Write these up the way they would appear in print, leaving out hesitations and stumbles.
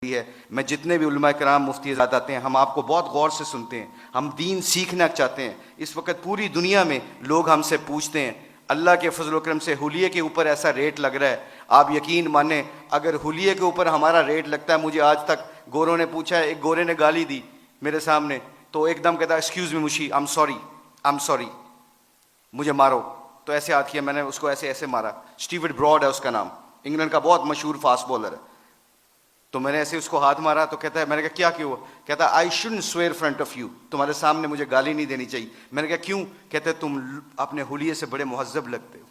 है। मैं जितने भी उलमा कराम मुफ्ती हज़रात आते हैं, हम आपको बहुत गौर से सुनते हैं, हम दीन सीखना चाहते हैं। इस वक्त पूरी दुनिया में लोग हमसे पूछते हैं, अल्लाह के फजल करम से हुलिये के ऊपर ऐसा रेट लग रहा है, आप यकीन माने अगर हुलिये के ऊपर हमारा रेट लगता है, मुझे आज तक गोरों ने पूछा है, एक गोरे ने गाली दी मेरे सामने तो एकदम कहता excuse me Mushi, I am sorry, मुझे मारो। तो ऐसे हाथ किया, मैंने उसको ऐसे ऐसे मारा। स्टीवर्ट ब्रॉड है उसका नाम, इंग्लैंड का बहुत मशहूर फास्ट बॉलर है। तो मैंने ऐसे उसको हाथ मारा तो कहता है, मैंने कहा क्या क्यों? कहता है I shouldn't swear front of you, तुम्हारे सामने मुझे गाली नहीं देनी चाहिए। मैंने कहा क्यों? कहते हैं तुम अपने हुलिये से बड़े मुहज्जब लगते हो।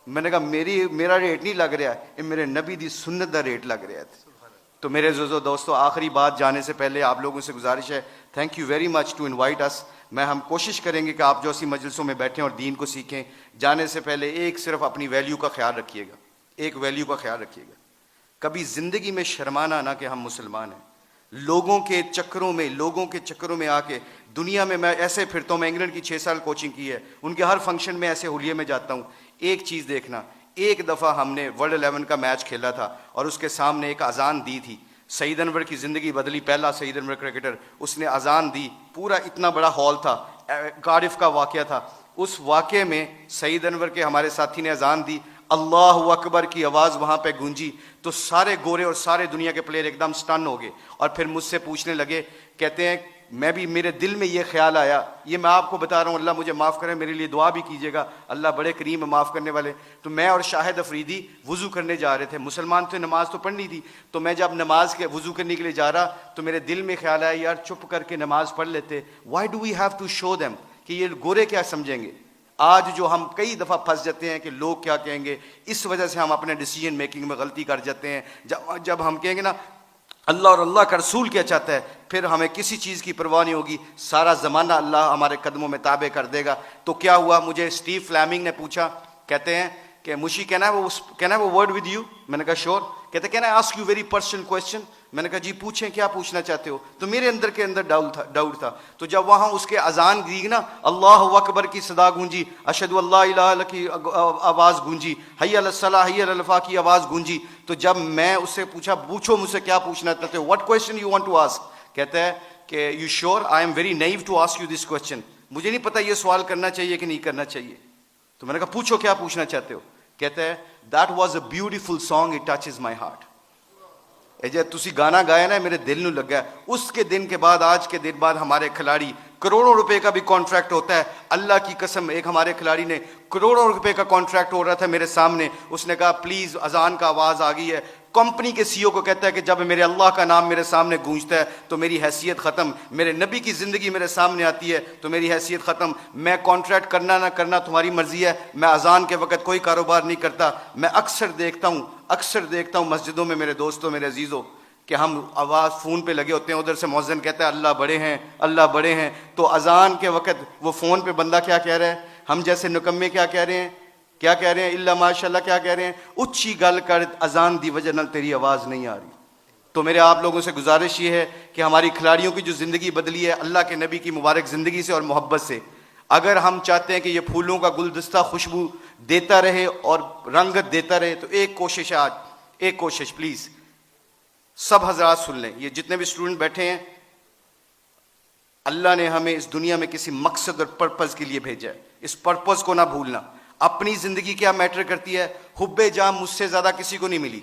मैंने कहा मेरा रेट नहीं लग रहा है, ये मेरे नबी दी सुन्नत का रेट लग रहा है। तो मेरे जोजो दोस्तों, आखिरी बात जाने से पहले आप लोगों से गुजारिश है, thank you very much to invite us. हम कोशिश करेंगे कि आप जो ऐसी मजलिसों में बैठें और दीन को सीखें। जाने से पहले एक सिर्फ अपनी वैल्यू का ख्याल रखिएगा, एक वैल्यू का ख्याल रखिएगा, कभी जिंदगी में शर्माना ना कि हम मुसलमान हैं। लोगों के चक्करों में आके दुनिया में मैं ऐसे फिरता हूँ। मैं इंग्लैंड की 6 साल कोचिंग की है, उनके हर फंक्शन में ऐसे हुलिये में जाता हूँ। एक चीज़ देखना, एक दफ़ा हमने वर्ल्ड 11 का मैच खेला था और उसके सामने एक अजान दी थी। सईद अनवर की ज़िंदगी बदली, पहला सईद अनवर क्रिकेटर, उसने अजान दी, पूरा इतना बड़ा हॉल था, कार्डिफ का वाक़या था। उस वाक़े में सईद अनवर के हमारे साथी ने अजान दी, अल्लाह अकबर की आवाज़ वहाँ पे गूंजी, तो सारे गोरे और सारे दुनिया के प्लेयर एकदम स्टन हो गए और फिर मुझसे पूछने लगे, कहते हैं मैं भी, मेरे दिल में ये ख्याल आया, ये मैं आपको बता रहा हूँ, अल्लाह मुझे माफ़ करे, मेरे लिए दुआ भी कीजिएगा, अल्लाह बड़े करीम है माफ़ करने वाले। तो मैं और शाहिद अफरीदी वज़ू करने जा रहे थे, मुसलमान थे, नमाज तो पढ़नी थी। तो मैं जब नमाज के वज़ू करने के लिए जा रहा तो मेरे दिल में ख्याल आया, यार चुप करके नमाज पढ़ लेते, why do we have to show them कि ये गोरे क्या समझेंगे। आज जो हम कई दफ़ा फंस जाते हैं कि लोग क्या कहेंगे, इस वजह से हम अपने डिसीजन मेकिंग में गलती कर जाते हैं। जब हम कहेंगे ना अल्लाह और अल्लाह का रसूल क्या चाहता है, फिर हमें किसी चीज़ की परवाह नहीं होगी, सारा ज़माना अल्लाह हमारे कदमों में ताबे कर देगा। तो क्या हुआ, मुझे स्टीव फ्लैमिंग ने पूछा, कहते हैं कि मुशी कहना है वो वर्ड विद यू। मैंने कहा श्योर। कहते can I ask you very personal question. मैंने कहा जी पूछें, क्या पूछना चाहते हो। तो मेरे अंदर के अंदर डाउट था। तो जब वहाँ उसके अजान दी ना, अल्लाह अकबर की सदा गूंजी, अशहदु अल्ला इलाहा इल्लल्लाह की आवाज़ गूंजी, हय्या अलस सलाह हय्या अलल फलाह की आवाज़ गूंजी, तो जब मैं उससे पूछा, पूछो मुझसे क्या पूछना चाहते हो, what question you want to ask. कहता है कि you sure, I am very naive to ask you this question, मुझे नहीं पता ये सवाल करना चाहिए कि नहीं करना चाहिए। तो मैंने कहा पूछो क्या पूछना चाहते हो। कहता है that was a beautiful song, it touches my heart. जे तुसी गाना गाया ना, मेरे दिल में लगा। उसके दिन के बाद, आज के दिन बाद हमारे खिलाड़ी, करोड़ों रुपए का भी कॉन्ट्रैक्ट होता है, अल्लाह की कसम। एक हमारे खिलाड़ी ने करोड़ों रुपए का कॉन्ट्रैक्ट हो रहा था मेरे सामने, उसने कहा प्लीज अजान का आवाज आ गई है। कंपनी के सीईओ को कहता है कि जब मेरे अल्लाह का नाम मेरे सामने गूंजता है तो मेरी हैसियत ख़त्म, मेरे नबी की ज़िंदगी मेरे सामने आती है तो मेरी हैसियत ख़त्म। मैं कॉन्ट्रैक्ट करना ना करना तुम्हारी मर्जी है, मैं अजान के वक़्त कोई कारोबार नहीं करता। मैं अक्सर देखता हूँ मस्जिदों में मेरे दोस्तों, मेरे अजीज़ों, कि हम आवाज़ फ़ोन पे लगे होते हैं, उधर से मौज़िन कहता है अल्लाह बड़े हैं, अल्लाह बड़े हैं। तो अजान के वक़्त वो फ़ोन पे बंदा क्या कह रहा है, हम जैसे निकम्मे क्या कह रहे हैं, इल्ला माशाल्लाह क्या कह रहे हैं, उच्ची गल कर, अजान दी वजह नाल तेरी आवाज़ नहीं आ रही। तो मेरे आप लोगों से गुजारिश ये है कि हमारी खिलाड़ियों की जो ज़िंदगी बदली है अल्लाह के नबी की मुबारक ज़िंदगी से और मोहब्बत से, अगर हम चाहते हैं कि ये फूलों का गुलदस्ता खुशबू देता रहे और रंगत देता रहे, तो एक कोशिश है आज, एक कोशिश प्लीज़ सब हजरात सुन लें, ये जितने भी स्टूडेंट बैठे हैं, अल्लाह ने हमें इस दुनिया में किसी मकसद और पर्पज़ के लिए भेजा है, इस पर्पज़ को ना भूलना। अपनी ज़िंदगी क्या मैटर करती है, हुब्बे जाम मुझसे ज़्यादा किसी को नहीं मिली,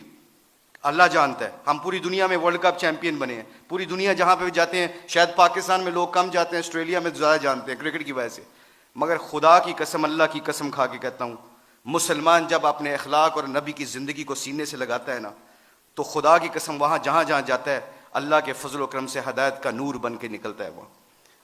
अल्लाह जानता है। हम पूरी दुनिया में वर्ल्ड कप चैंपियन बने हैं, पूरी दुनिया जहाँ पे भी जाते हैं, शायद पाकिस्तान में लोग कम जाते हैं, ऑस्ट्रेलिया में ज़्यादा जानते हैं क्रिकेट की वजह से। मगर खुदा की कसम, अल्लाह की कसम खा के कहता हूँ, मुसलमान जब अपने अखलाक और नबी की ज़िंदगी को सीने से लगाता है ना, तो खुदा की कसम वहाँ जहाँ जहाँ जाता है अल्लाह के फजल व करम से हदायत का नूर बन के निकलता है। वो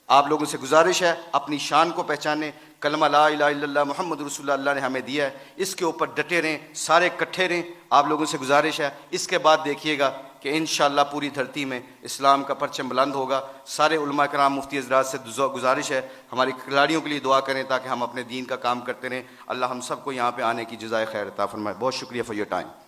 आप लोगों से गुजारिश है, अपनी शान को पहचाने, कलमा ला इलाहा इल्लल्लाह मुहम्मद रसूलुल्लाह अल्लाह ने हमें दिया है, इसके ऊपर डटे रहें, सारे इकट्ठे रहें। आप लोगों से गुजारिश है, इसके बाद देखिएगा कि इंशाअल्लाह पूरी धरती में इस्लाम का परचम बुलंद होगा। सारे उलमा कराम मुफ्ती हज़रात से गुजारिश है, हमारी खिलाड़ियों के लिए दुआ करें ताकि हम अपने दीन का काम करते रहें। अल्लाह हम सबको यहाँ पर आने की जज़ाए खैर अता फरमाए। बहुत शुक्रिया फॉर योर टाइम।